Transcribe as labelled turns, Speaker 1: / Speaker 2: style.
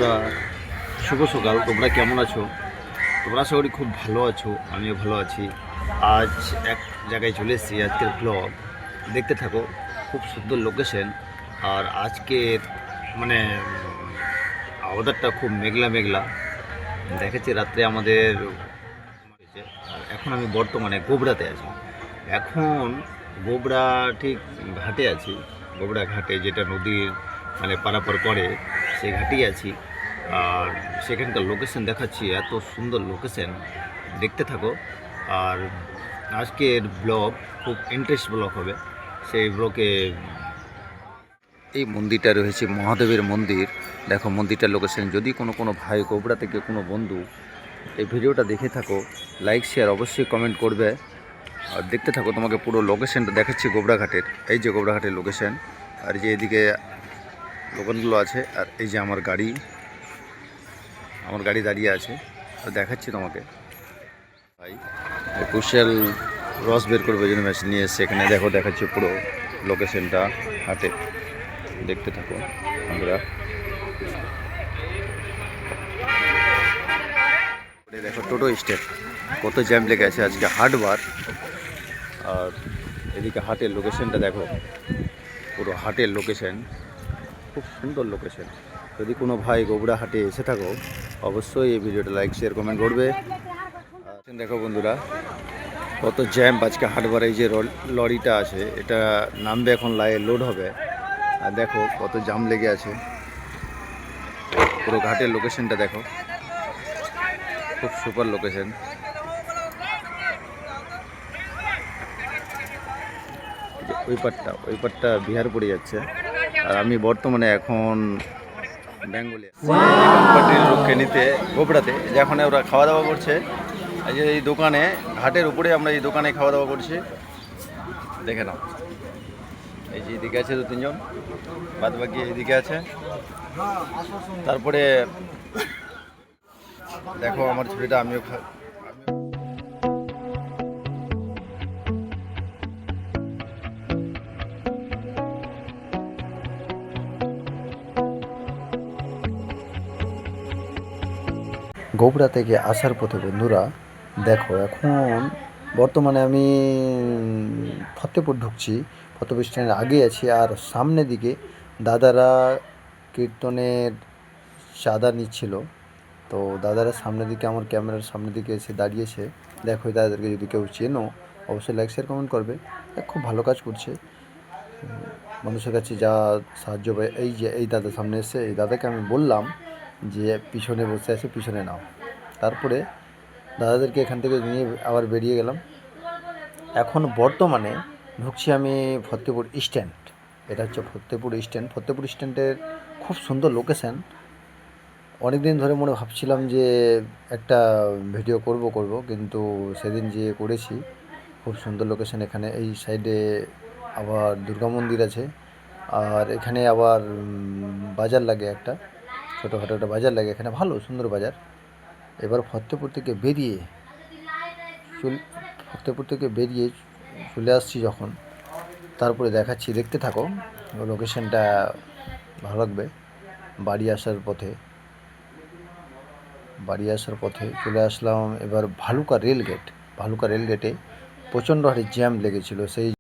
Speaker 1: বন্ধুরা, শুভ সকাল। তোমরা কেমন আছো? তোমরা আশা করি খুব ভালো আছো, আমিও ভালো আছি। আজ এক জায়গায় চলে এসেছি, আজকের ব্লগ দেখতে থাকো। খুব সুন্দর লোকেশন। আর আজকের মানে ওয়েদারটা খুব মেঘলা মেঘলা দেখেছি। রাত্রে আমাদের আর এখন আমি বর্তমানে গোবরাতে আছি। এখন গোবরা ঠিক ঘাটে আছি। গোবরা ঘাটে, যেটা নদীর পারাপার করে, সেই ঘাটেই আছি। আর সেখানকার লোকেশন দেখাচ্ছি, এত সুন্দর লোকেশন, দেখতে থাকো। আর আজকের ব্লগ খুব ইন্টারেস্ট ব্লগ হবে। সেই ব্লগে এই মন্দিরটা রয়েছে মহাদেবের মন্দির। দেখো মন্দিরটার লোকেশন। যদি কোনো ভাই গোবরা থেকে কোনো বন্ধু এই ভিডিওটা দেখে থাকো, লাইক শেয়ার অবশ্যই কমেন্ট করবে। আর দেখতে থাকো, তোমাকে পুরো লোকেশনটা দেখাচ্ছি গোবরাঘাটের। এই যে গোবরাঘাটের লোকেশন, আর যে এদিকে দোকানগুলো আছে, আর এই যে আমার গাড়ি দাঁড়িয়ে আছে, আর দেখাচ্ছি তোমাকে। ভাই কুশিয়াল রস বের করবে জন্য মেশিন নিয়ে এসছে এখানে। দেখো, দেখাচ্ছি পুরো লোকেশনটা হাটে। দেখতে থাকো আমরা। দেখো টোটো স্ট্যান্ড, কত জ্যাম লেগে আছে, আজকে হাটবার। আর এদিকে হাটের লোকেশনটা দেখো, পুরো হাটের লোকেশন, খুব সুন্দর লোকেশন। যদি কোনো ভাই গোবরা হাটে এসে থাকো, অবশ্যই এই ভিডিওটা লাইক শেয়ার কমেন্ট করবে। দেখো বন্ধুরা, কত জ্যাম আজকে হাটবার। এই যে লরিটা আছে, এটা নামবে এখন, লোড হবে। আর দেখো কত জ্যাম লেগে আছে। পুরো ঘাটের লোকেশনটা দেখো, খুব সুপার লোকেশন। ওই পাটটা বিহার পড়ে যাচ্ছে। আর আমি বর্তমানে এখন বেঙ্গলে পার্টির লোককে নিতে গোবরাতে, যেখানে ওরা খাওয়া দাওয়া করছে। এই যে এই দোকানে, ঘাটের উপরে আমরা এই দোকানে খাওয়া দাওয়া করছি। দেখে নাও, এই যে এদিকে আছে 2-3 জন, বাদ বাকি এইদিকে আছে। তারপরে দেখো আমার ছুটিটা আমিও গোবরা থেকে আসার পথে বন্ধুরা, দেখো এখন বর্তমানে আমি ফতেপুর ঢুকছি। ফতেপুর স্ট্যান্ডের আগে আছি। আর সামনের দিকে দাদারা কীর্তনের চাঁদা নিচ্ছিল। তো দাদারা সামনের দিকে, আমার ক্যামেরার সামনের দিকে এসে দাঁড়িয়েছে। দেখো এই দাদাদেরকে যদি কেউ চেনো, অবশ্যই লাইক শেয়ার কমেন্ট করবে। খুব ভালো কাজ করছে, মানুষের কাছে যা সাহায্য পায়। এই যে এই দাদা সামনে এসে, এই দাদাকে আমি বললাম যে পিছনে বসে আছে, পিছনে নাও। তারপরে দাদাদেরকে এখান থেকে নিয়ে আবার বেরিয়ে গেলাম। এখন বর্তমানে ঢুকছি আমি ফতেপুর স্ট্যান্ড। এটা হচ্ছে ফতেপুর স্ট্যান্ড। ফতেপুর স্ট্যান্ডের খুব সুন্দর লোকেশান। অনেক দিন ধরে মনে ভাবছিলাম যে একটা ভিডিও করব, কিন্তু সেদিন যে করেছি। খুব সুন্দর লোকেশান এখানে। এই সাইডে আবার দুর্গা মন্দির আছে। আর এখানে আবার বাজার লাগে, একটা ছোটোখাটো একটা বাজার লাগে এখানে, ভালো সুন্দর বাজার। এবার ফতেপুর থেকে বেরিয়ে চলে আসছি যখন, তারপরে দেখাচ্ছি, দেখতে থাকো। লোকেশানটা ভালো লাগবে। বাড়ি আসার পথে চলে আসলাম এবার ভালুকা রেলগেটে। প্রচণ্ড হারে জ্যাম লেগেছিলো। সেই